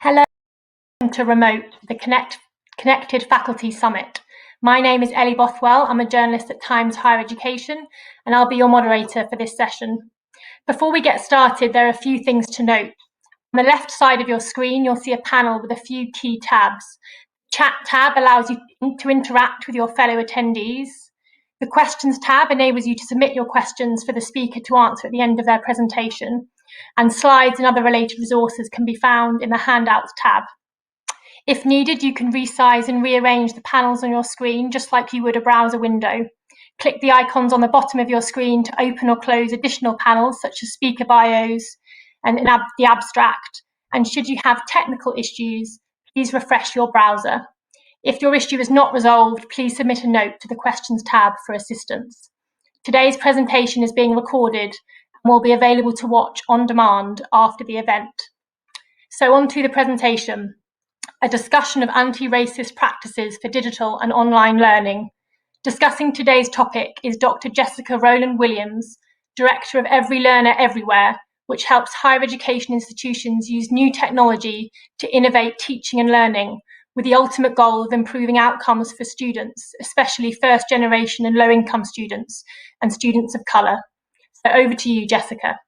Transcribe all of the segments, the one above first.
Hello to Remote, the Connected Faculty Summit. My name is Ellie Bothwell. I'm a journalist at Times Higher Education, and I'll be your moderator for this session. Before we get started, there are a few things to note. On the left side of your screen, you'll see a panel with a few key tabs. Chat tab allows you to interact with your fellow attendees. The Questions tab enables you to submit your questions for the speaker to answer at the end of their presentation. And slides and other related resources can be found in the Handouts tab. If needed, you can resize and rearrange the panels on your screen just like you would a browser window. Click the icons on the bottom of your screen to open or close additional panels such as speaker bios and the abstract. And should you have technical issues, please refresh your browser. If your issue is not resolved, please submit a note to the Questions tab for assistance. Today's presentation is being recorded and will be available to watch on demand after the event. So on to the presentation. A discussion of anti-racist practices for digital and online learning. Discussing today's topic is Dr. Jessica Rowland Williams, Director of Every Learner Everywhere, which helps higher education institutions use new technology to innovate teaching and learning, with the ultimate goal of improving outcomes for students, especially first generation and low-income students and students of colour. So over to you, Jessica.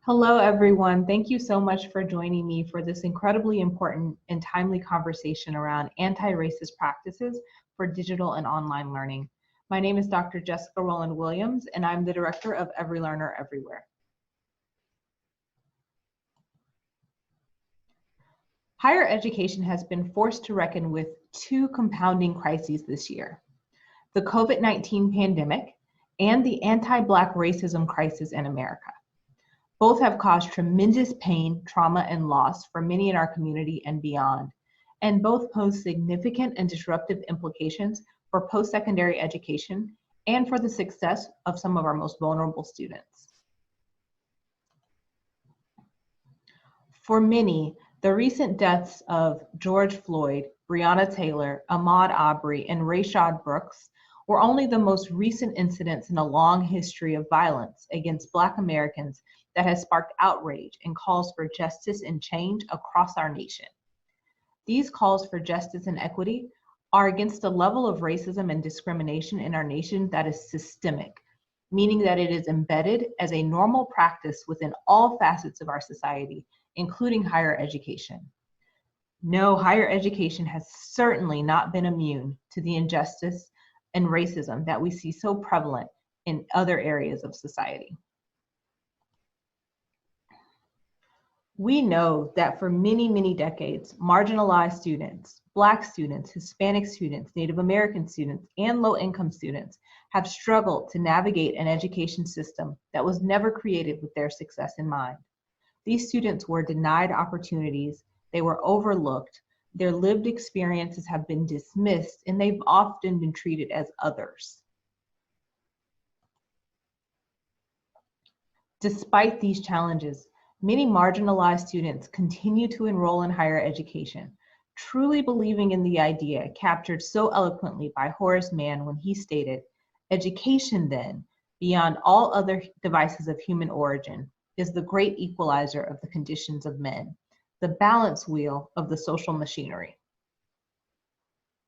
Hello, everyone. Thank you so much for joining me for this incredibly important and timely conversation around anti-racist practices for digital and online learning. My name is Dr. Jessica Rowland Williams, and I'm the Director of Every Learner Everywhere. Higher education has been forced to reckon with two compounding crises this year: the COVID-19 pandemic and the anti-Black racism crisis in America. Both have caused tremendous pain, trauma, and loss for many in our community and beyond, and both pose significant and disruptive implications for post-secondary education and for the success of some of our most vulnerable students. For many, the recent deaths of George Floyd, Breonna Taylor, Ahmaud Arbery, and Rayshard Brooks were only the most recent incidents in a long history of violence against Black Americans that has sparked outrage and calls for justice and change across our nation. These calls for justice and equity are against a level of racism and discrimination in our nation that is systemic, meaning that it is embedded as a normal practice within all facets of our society, including higher education. No, higher education has certainly not been immune to the injustice and racism that we see so prevalent in other areas of society. We know that for many, many decades, marginalized students, Black students, Hispanic students, Native American students, and low-income students have struggled to navigate an education system that was never created with their success in mind. These students were denied opportunities, they were overlooked, their lived experiences have been dismissed, and they've often been treated as others. Despite these challenges, many marginalized students continue to enroll in higher education, truly believing in the idea captured so eloquently by Horace Mann when he stated, "Education then, beyond all other devices of human origin, is the great equalizer of the conditions of men, the balance wheel of the social machinery."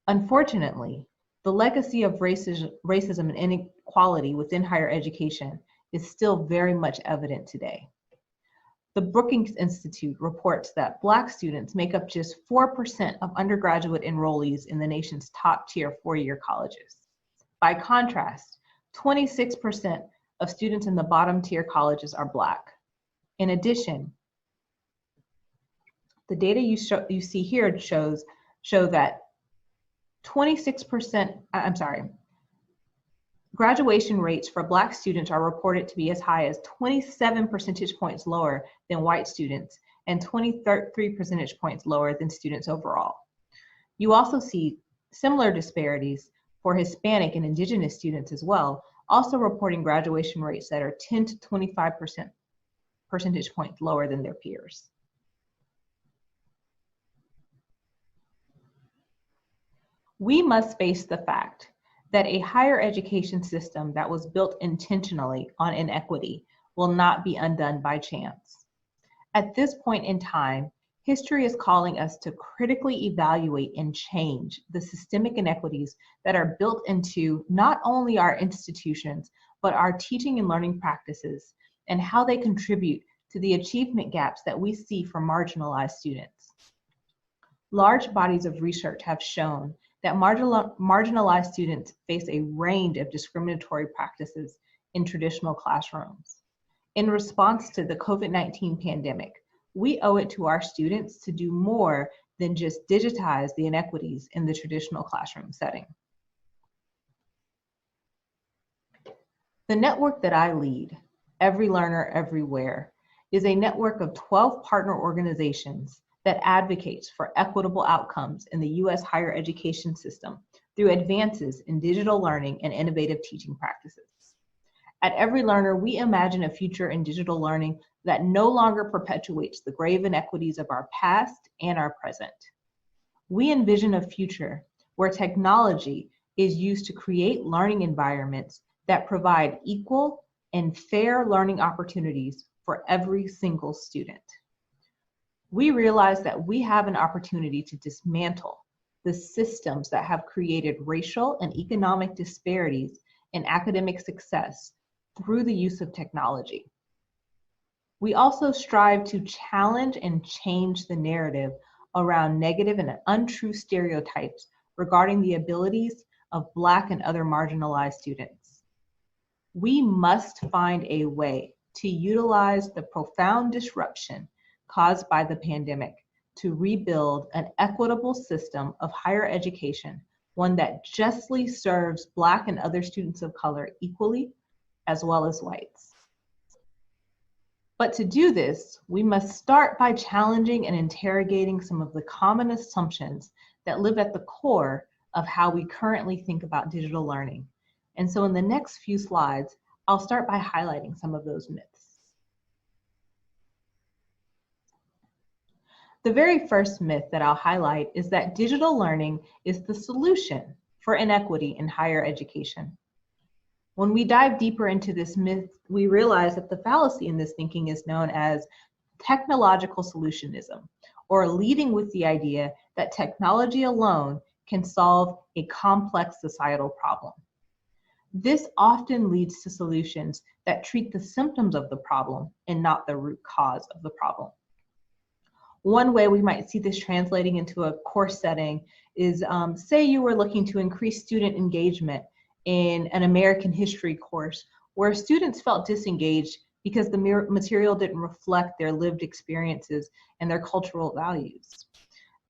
Unfortunately, the legacy of racism and inequality within higher education is still very much evident today. The Brookings Institute reports that Black students make up just 4% of undergraduate enrollees in the nation's top-tier four-year colleges. By contrast, 26% of students in the bottom-tier colleges are Black. In addition, the data you see here show that 26%, graduation rates for Black students are reported to be as high as 27 percentage points lower than white students and 23 percentage points lower than students overall. You also see similar disparities for Hispanic and Indigenous students as well, also reporting graduation rates that are 10 to 25 percentage points lower than their peers. We must face the fact that a higher education system that was built intentionally on inequity will not be undone by chance. At this point in time, history is calling us to critically evaluate and change the systemic inequities that are built into not only our institutions, but our teaching and learning practices and how they contribute to the achievement gaps that we see for marginalized students. Large bodies of research have shown that marginalized students face a range of discriminatory practices in traditional classrooms. In response to the COVID-19 pandemic, we owe it to our students to do more than just digitize the inequities in the traditional classroom setting. The network that I lead, Every Learner Everywhere, is a network of 12 partner organizations that advocates for equitable outcomes in the U.S. higher education system through advances in digital learning and innovative teaching practices. At Every Learner, we imagine a future in digital learning that no longer perpetuates the grave inequities of our past and our present. We envision a future where technology is used to create learning environments that provide equal and fair learning opportunities for every single student. We realize that we have an opportunity to dismantle the systems that have created racial and economic disparities in academic success through the use of technology. We also strive to challenge and change the narrative around negative and untrue stereotypes regarding the abilities of Black and other marginalized students. We must find a way to utilize the profound disruption caused by the pandemic to rebuild an equitable system of higher education, one that justly serves Black and other students of color equally, as well as whites. But to do this, we must start by challenging and interrogating some of the common assumptions that live at the core of how we currently think about digital learning. And so in the next few slides, I'll start by highlighting some of those myths. The very first myth that I'll highlight is that digital learning is the solution for inequity in higher education. When we dive deeper into this myth, we realize that the fallacy in this thinking is known as technological solutionism, or leading with the idea that technology alone can solve a complex societal problem. This often leads to solutions that treat the symptoms of the problem and not the root cause of the problem. One way we might see this translating into a course setting is, say you were looking to increase student engagement in an American history course where students felt disengaged because the material didn't reflect their lived experiences and their cultural values.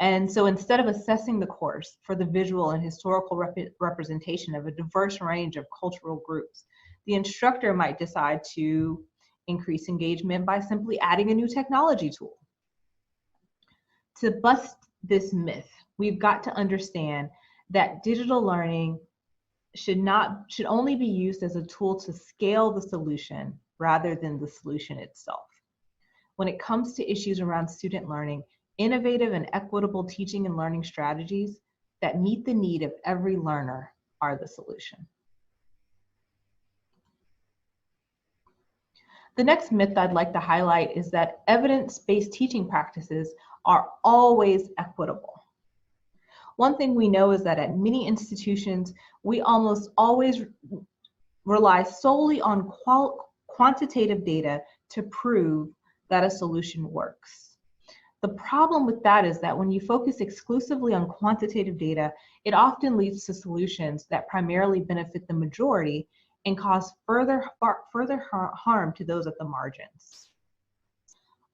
And so instead of assessing the course for the visual and historical representation of a diverse range of cultural groups, the instructor might decide to increase engagement by simply adding a new technology tool. To bust this myth, we've got to understand that digital learning should only be used as a tool to scale the solution rather than the solution itself. When it comes to issues around student learning, innovative and equitable teaching and learning strategies that meet the need of every learner are the solution. The next myth I'd like to highlight is that evidence-based teaching practices are always equitable. One thing we know is that at many institutions, we almost always rely solely on quantitative data to prove that a solution works. The problem with that is that when you focus exclusively on quantitative data, it often leads to solutions that primarily benefit the majority and cause further harm to those at the margins.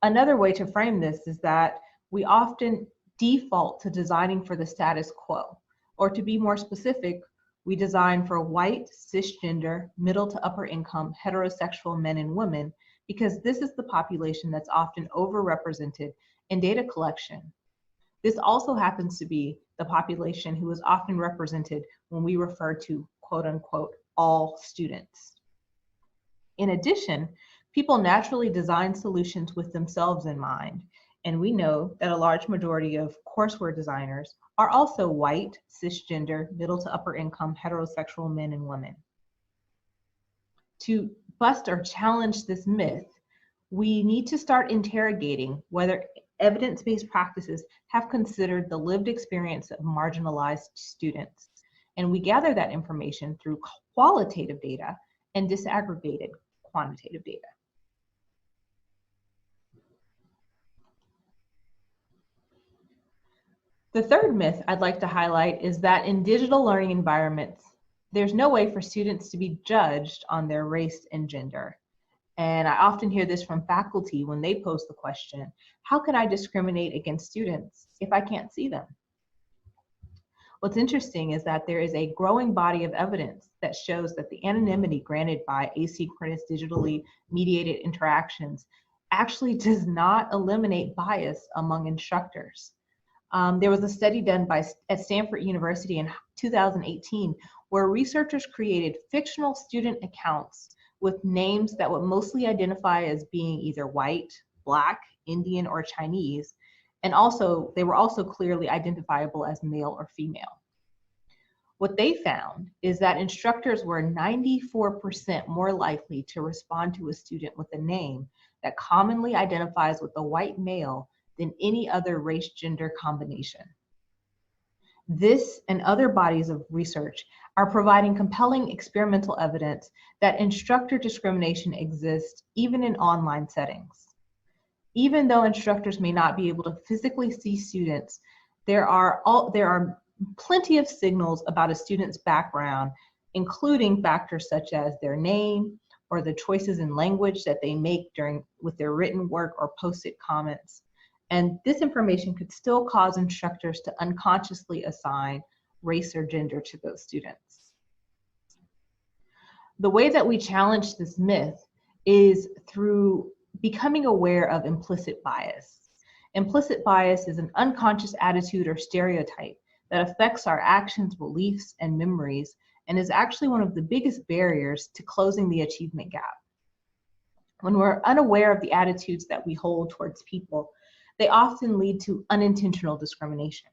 Another way to frame this is that we often default to designing for the status quo, or to be more specific, we design for white, cisgender, middle to upper income, heterosexual men and women, because this is the population that's often overrepresented in data collection. This also happens to be the population who is often represented when we refer to quote unquote all students. In addition, people naturally design solutions with themselves in mind, and we know that a large majority of courseware designers are also white, cisgender, middle to upper income, heterosexual men and women. To bust or challenge this myth, we need to start interrogating whether evidence-based practices have considered the lived experience of marginalized students. And we gather that information through qualitative data and disaggregated quantitative data. The third myth I'd like to highlight is that in digital learning environments, there's no way for students to be judged on their race and gender. And I often hear this from faculty when they pose the question, how can I discriminate against students if I can't see them? What's interesting is that there is a growing body of evidence that shows that the anonymity granted by asynchronous digitally mediated interactions actually does not eliminate bias among instructors. There was a study done at Stanford University in 2018 where researchers created fictional student accounts with names that would mostly identify as being either white, Black, Indian, or Chinese, and they were also clearly identifiable as male or female. What they found is that instructors were 94% more likely to respond to a student with a name that commonly identifies with a white male than any other race-gender combination. This and other bodies of research are providing compelling experimental evidence that instructor discrimination exists even in online settings. Even though instructors may not be able to physically see students, there are plenty of signals about a student's background, including factors such as their name or the choices in language that they make with their written work or post-it comments. And this information could still cause instructors to unconsciously assign race or gender to those students. The way that we challenge this myth is through becoming aware of implicit bias. Implicit bias is an unconscious attitude or stereotype that affects our actions, beliefs, and memories, and is actually one of the biggest barriers to closing the achievement gap. When we're unaware of the attitudes that we hold towards people, they often lead to unintentional discrimination.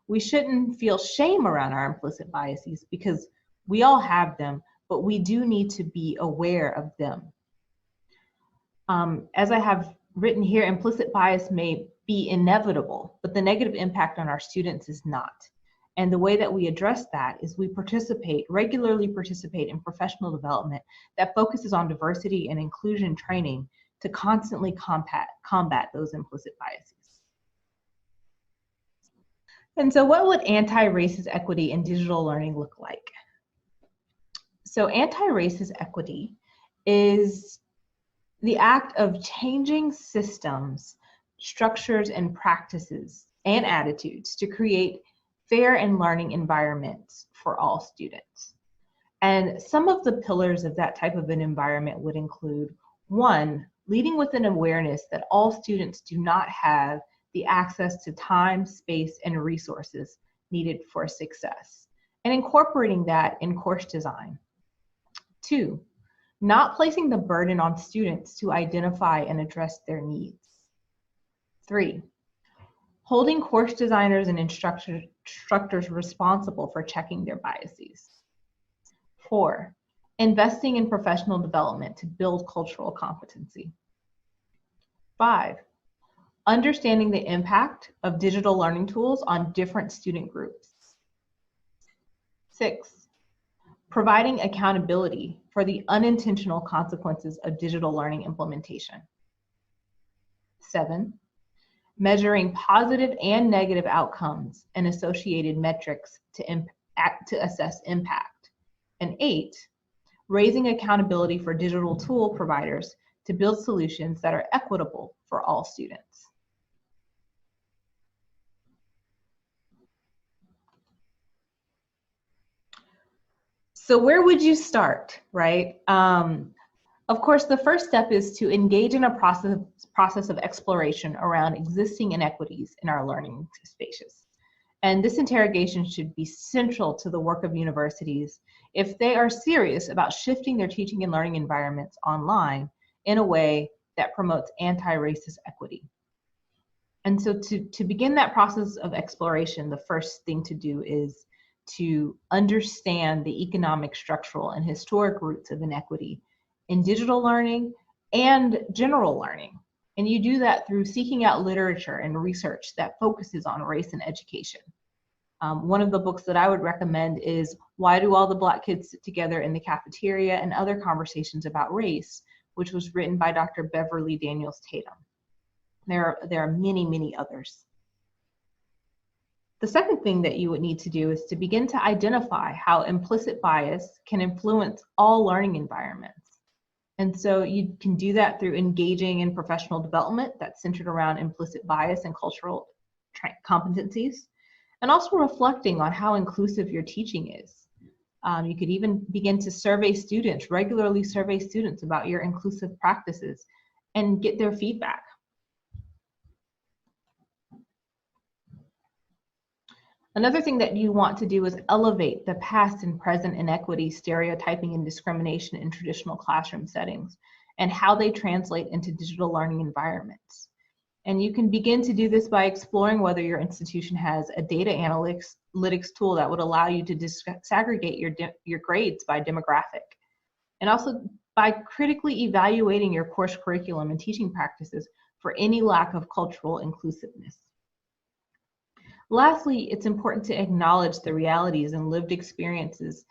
We shouldn't feel shame around our implicit biases because we all have them, but we do need to be aware of them. As I have written here, implicit bias may be inevitable, but the negative impact on our students is not. And the way that we address that is we regularly participate in professional development that focuses on diversity and inclusion training to constantly combat those implicit biases. And so what would anti-racist equity in digital learning look like? So anti-racist equity is the act of changing systems, structures, and practices and attitudes to create fair and learning environments for all students. And some of the pillars of that type of an environment would include, one, leading with an awareness that all students do not have the access to time, space, and resources needed for success, and incorporating that in course design. Two, not placing the burden on students to identify and address their needs. Three, holding course designers and instructors responsible for checking their biases. Four, investing in professional development to build cultural competency. Five, understanding the impact of digital learning tools on different student groups. Six, providing accountability for the unintentional consequences of digital learning implementation. Seven, measuring positive and negative outcomes and associated metrics to assess impact. And eight, raising accountability for digital tool providers to build solutions that are equitable for all students. So where would you start, right? Of course, the first step is to engage in a process of exploration around existing inequities in our learning spaces. And this interrogation should be central to the work of universities if they are serious about shifting their teaching and learning environments online in a way that promotes anti-racist equity. And so to begin that process of exploration, the first thing to do is to understand the economic, structural, and historic roots of inequity in digital learning and general learning. And you do that through seeking out literature and research that focuses on race in education. One of the books that I would recommend is Why Do All the Black Kids Sit Together in the Cafeteria and Other Conversations About Race, which was written by Dr. Beverly Daniels Tatum. There are many, many others. The second thing that you would need to do is to begin to identify how implicit bias can influence all learning environments. And so you can do that through engaging in professional development that's centered around implicit bias and cultural competencies, and also reflecting on how inclusive your teaching is. You could even begin to regularly survey students about your inclusive practices and get their feedback. Another thing that you want to do is elevate the past and present inequity, stereotyping, and discrimination in traditional classroom settings and how they translate into digital learning environments. And you can begin to do this by exploring whether your institution has a data analytics tool that would allow you to disaggregate your grades by demographic, and also by critically evaluating your course curriculum and teaching practices for any lack of cultural inclusiveness. Lastly, it's important to acknowledge the realities and lived experiences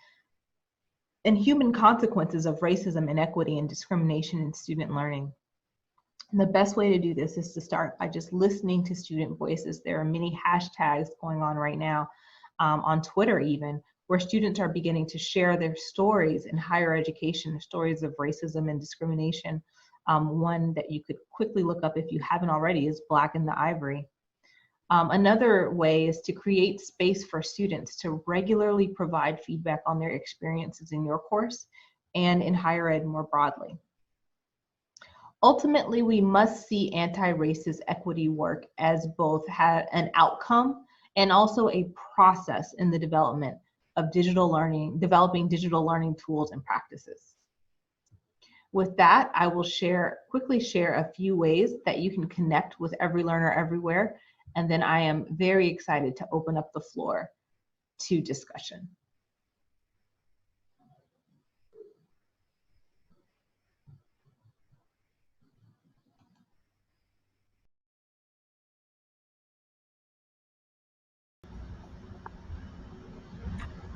and human consequences of racism, inequity, and discrimination in student learning. And the best way to do this is to start by just listening to student voices. There are many hashtags going on right now, on Twitter even, where students are beginning to share their stories in higher education, stories of racism and discrimination. One that you could quickly look up if you haven't already is Black in the Ivory. Another way is to create space for students to regularly provide feedback on their experiences in your course and in higher ed more broadly. Ultimately, we must see anti-racist equity work as both an outcome and also a process in the development of developing digital learning tools and practices. With that, I will quickly share a few ways that you can connect with Every Learner Everywhere, and then I am very excited to open up the floor to discussion.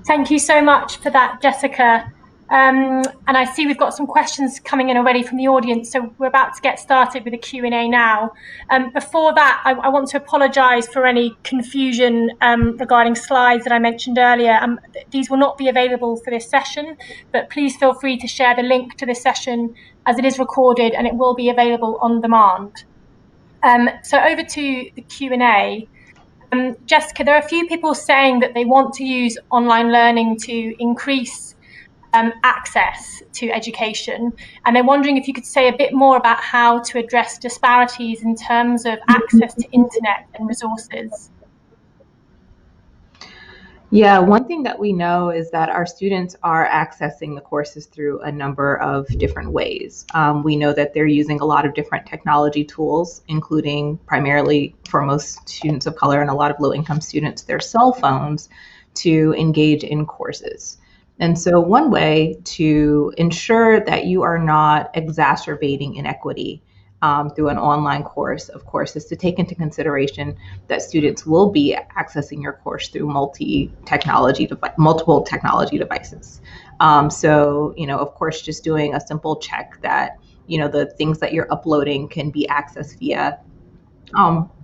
Thank you so much for that, Jessica. And I see we've got some questions coming in already from the audience, so we're about to get started with the Q&A now. Before that, I want to apologise for any confusion regarding slides that I mentioned earlier. These will not be available for this session, but please feel free to share the link to this session as it is recorded and it will be available on demand. So over to the Q&A. Jessica, there are a few people saying that they want to use online learning to increase access to education, and they're wondering if you could say a bit more about how to address disparities in terms of access to internet and resources. Yeah, one thing that we know is that our students are accessing the courses through a number of different ways. We know that they're using a lot of different technology tools, including primarily for most students of color and a lot of low-income students, their cell phones to engage in courses. And so one way to ensure that you are not exacerbating inequity through an online course, of course, is to take into consideration that students will be accessing your course through multiple technology devices. So, of course, just doing a simple check that, the things that you're uploading can be accessed via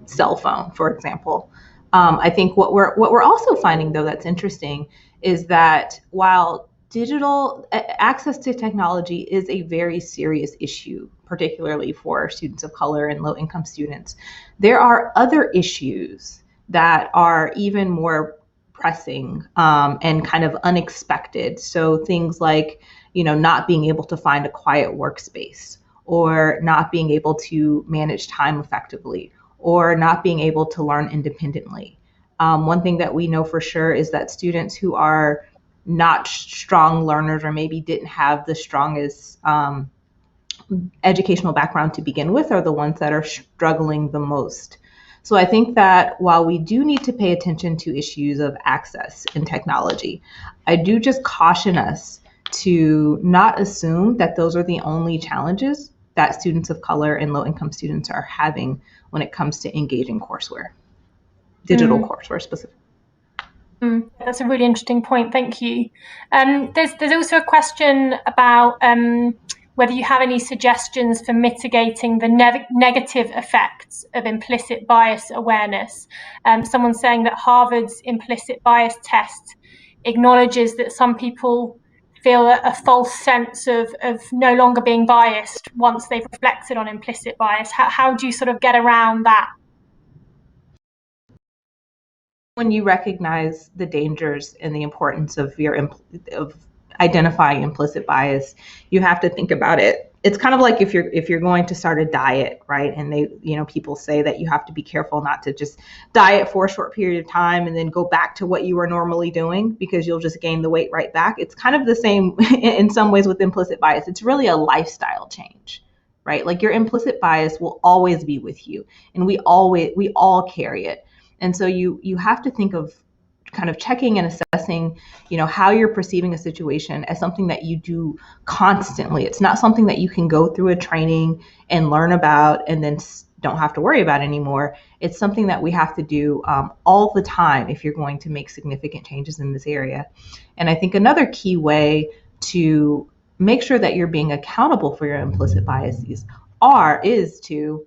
cell phone, for example. I think what we're also finding, though, that's interesting is that while digital access to technology is a very serious issue, particularly for students of color and low-income students, there are other issues that are even more pressing and kind of unexpected. So things like, not being able to find a quiet workspace, or not being able to manage time effectively, or not being able to learn independently. One thing that we know for sure is that students who are not strong learners or maybe didn't have the strongest educational background to begin with are the ones that are struggling the most. So I think that while we do need to pay attention to issues of access in technology, I do just caution us to not assume that those are the only challenges that students of color and low-income students are having when it comes to engaging courseware, digital courseware specifically. That's a really interesting point. Thank you. There's also a question about whether you have any suggestions for mitigating the negative effects of implicit bias awareness. Someone's saying that Harvard's implicit bias test acknowledges that some people feel a false sense of no longer being biased once they've reflected on implicit bias. How do you sort of get around that? When you recognize the dangers and the importance of of identifying implicit bias, you have to think about it. It's kind of like if you're going to start a diet, right? And people say that you have to be careful not to just diet for a short period of time and then go back to what you were normally doing, because you'll just gain the weight right back. It's kind of the same in some ways with implicit bias. It's really a lifestyle change, right? Like your implicit bias will always be with you, and we all carry it. And so you have to think of kind of checking and assessing, how you're perceiving a situation as something that you do constantly. It's not something that you can go through a training and learn about and then don't have to worry about anymore. It's something that we have to do all the time if you're going to make significant changes in this area. And I think another key way to make sure that you're being accountable for your implicit biases is to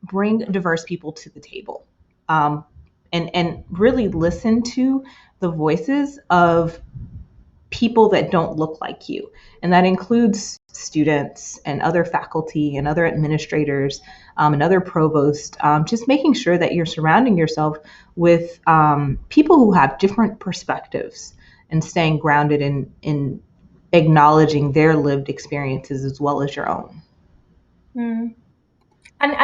bring diverse people to the table. And really listen to the voices of people that don't look like you. And that includes students and other faculty and other administrators and other provosts, just making sure that you're surrounding yourself with people who have different perspectives and staying grounded in acknowledging their lived experiences as well as your own. And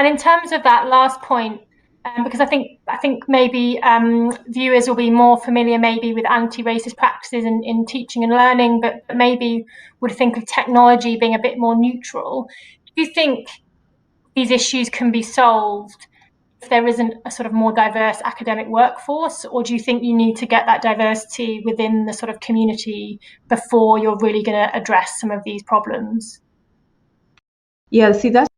in terms of that last point, because I think maybe viewers will be more familiar maybe with anti-racist practices in teaching and learning, but maybe would think of technology being a bit more neutral. Do you think these issues can be solved if there isn't a sort of more diverse academic workforce, or do you think you need to get that diversity within the sort of community before you're really going to address some of these problems? Yeah, see, that's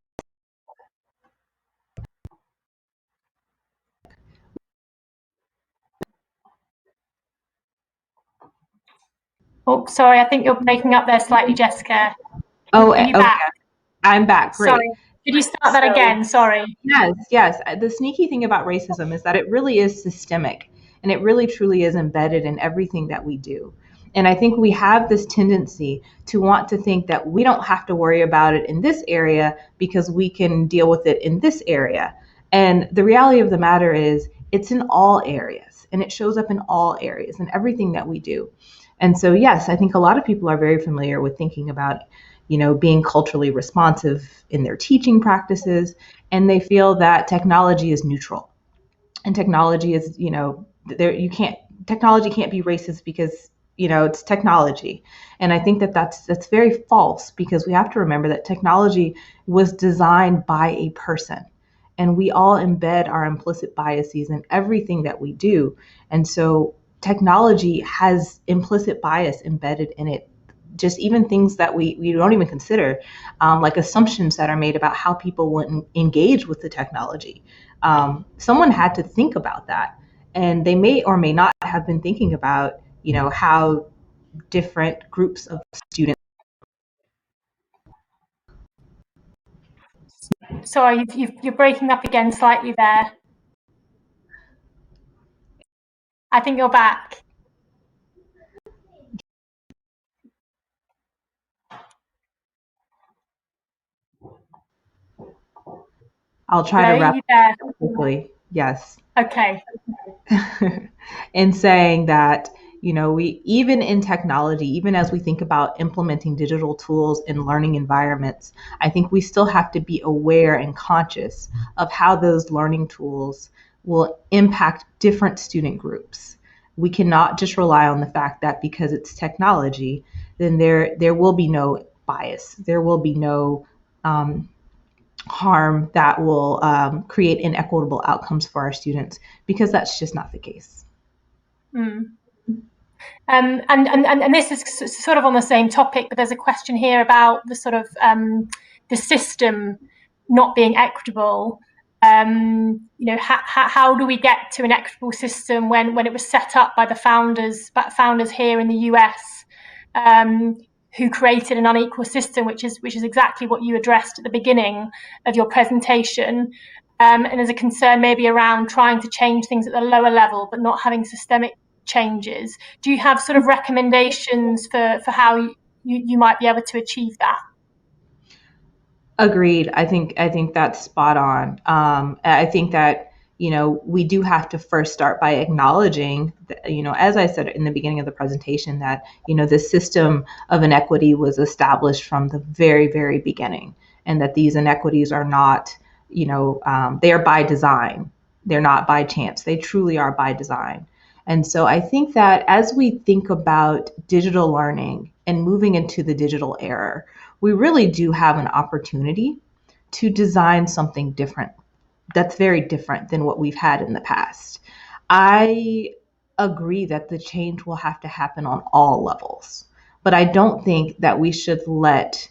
Oh, sorry, I think you're breaking up there slightly, Jessica. Oh, Are you okay. back? I'm back. Great. Sorry. Could you start that again? Sorry. Yes. The sneaky thing about racism is that it really is systemic, and it really truly is embedded in everything that we do. And I think we have this tendency to want to think that we don't have to worry about it in this area because we can deal with it in this area. And the reality of the matter is it's in all areas, and it shows up in all areas and everything that we do. And so, yes, I think a lot of people are very familiar with thinking about, being culturally responsive in their teaching practices, and they feel that technology is neutral. And technology is, technology can't be racist because, it's technology. And I think that that's very false, because we have to remember that technology was designed by a person, and we all embed our implicit biases in everything that we do. And so technology has implicit bias embedded in it, just even things that we don't even consider, like assumptions that are made about how people will engage with the technology. Someone had to think about that, and they may or may not have been thinking about, how different groups of students. Sorry, you're breaking up again slightly there. I think you're back. I'll try to wrap it up quickly. Yes. Okay. In saying that, we, even in technology, even as we think about implementing digital tools in learning environments, I think we still have to be aware and conscious of how those learning tools will impact different student groups. We cannot just rely on the fact that because it's technology, then there will be no bias. There will be no harm that will create inequitable outcomes for our students, because that's just not the case. And this is sort of on the same topic, but there's a question here about the sort of the system not being equitable. How do we get to an equitable system when it was set up by the founders here in the US, who created an unequal system, which is exactly what you addressed at the beginning of your presentation. And there's a concern maybe around trying to change things at the lower level, but not having systemic changes. Do you have sort of recommendations for how you might be able to achieve that? Agreed. I think that's spot on. I think that we do have to first start by acknowledging that, as I said in the beginning of the presentation, that the system of inequity was established from the very, very beginning, and that these inequities are not, they are by design. They're not by chance. They truly are by design. And so I think that as we think about digital learning and moving into the digital era, we really do have an opportunity to design something different that's very different than what we've had in the past. I agree that the change will have to happen on all levels, but I don't think that we should let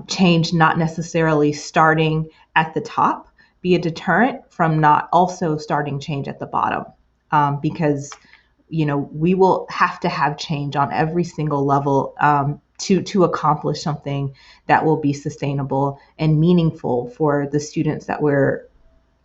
change not necessarily starting at the top be a deterrent from not also starting change at the bottom, because we will have to have change on every single level to accomplish something that will be sustainable and meaningful for the students that we're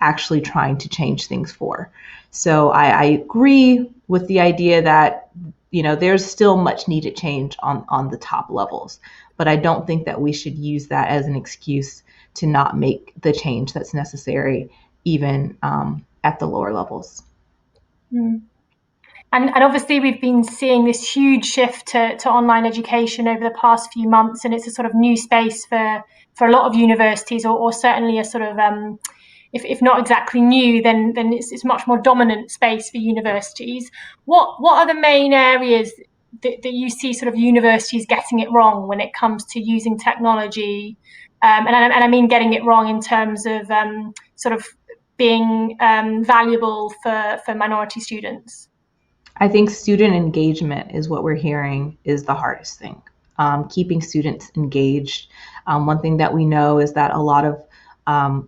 actually trying to change things for. So I agree with the idea that there's still much needed change on the top levels, but I don't think that we should use that as an excuse to not make the change that's necessary even at the lower levels. Mm. And obviously we've been seeing this huge shift to online education over the past few months, and it's a sort of new space for a lot of universities, or certainly a sort of if not exactly new, then it's much more dominant space for universities. What are the main areas that you see sort of universities getting it wrong when it comes to using technology? And I mean getting it wrong in terms of sort of being valuable for minority students. I think student engagement is what we're hearing is the hardest thing. Keeping students engaged. One thing that we know is that a lot of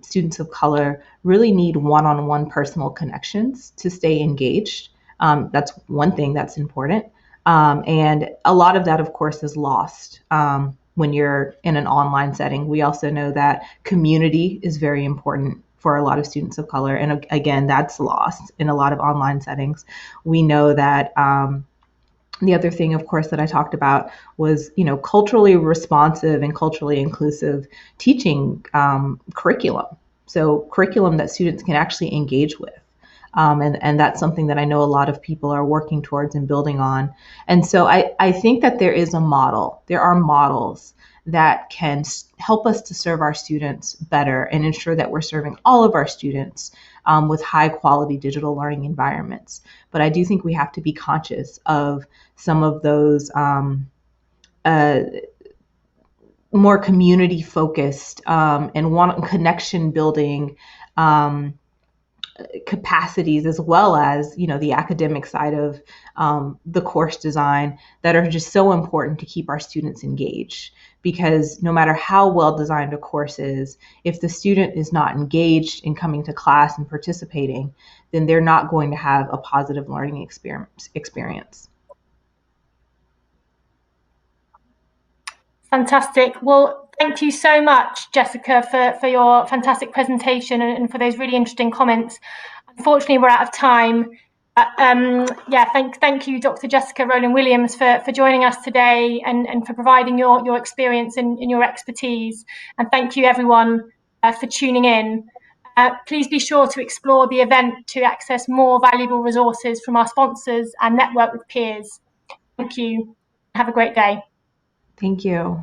students of color really need one-on-one personal connections to stay engaged. That's one thing that's important. And a lot of that, of course, is lost when you're in an online setting. We also know that community is very important for a lot of students of color. And again, that's lost in a lot of online settings. We know that the other thing, of course, that I talked about was, culturally responsive and culturally inclusive teaching curriculum. So curriculum that students can actually engage with. And that's something that I know a lot of people are working towards and building on. And so I think that there are models that can help us to serve our students better and ensure that we're serving all of our students with high quality digital learning environments. But I do think we have to be conscious of some of those more community focused and connection building capacities, as well as the academic side of the course design, that are just so important to keep our students engaged. Because no matter how well designed a course is, if the student is not engaged in coming to class and participating, then they're not going to have a positive learning experience. Fantastic. Well, thank you so much, Jessica, for your fantastic presentation and for those really interesting comments. Unfortunately, we're out of time. Thank you, Dr. Jessica Rowland Williams, for joining us today and for providing your experience and your expertise. And thank you, everyone, for tuning in. Please be sure to explore the event to access more valuable resources from our sponsors and network with peers. Thank you. Have a great day. Thank you.